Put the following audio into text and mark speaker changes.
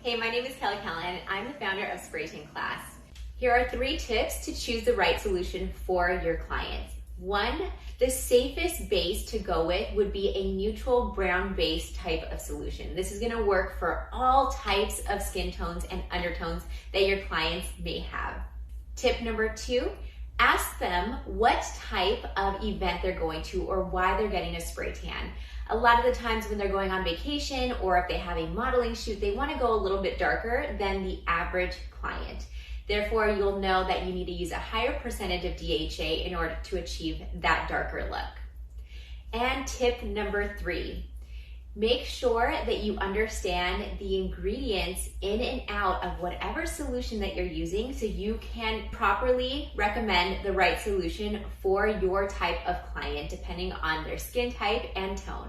Speaker 1: Hey, my name is Callaghan. I'm the founder of SprayTanClass. Here are 3 tips to choose the right solution for your clients. 1, the safest base to go with would be a neutral brown base type of solution. This is going to work for all types of skin tones and undertones that your clients may have. Tip number 2, ask them what type of event they're going to or why they're getting a spray tan. A lot of the times when they're going on vacation or if they have a modeling shoot, they want to go a little bit darker than the average client. Therefore, you'll know that you need to use a higher percentage of DHA in order to achieve that darker look. And tip number 3, make sure that you understand the ingredients in and out of whatever solution that you're using so you can properly recommend the right solution for your type of client depending on their skin type and tone.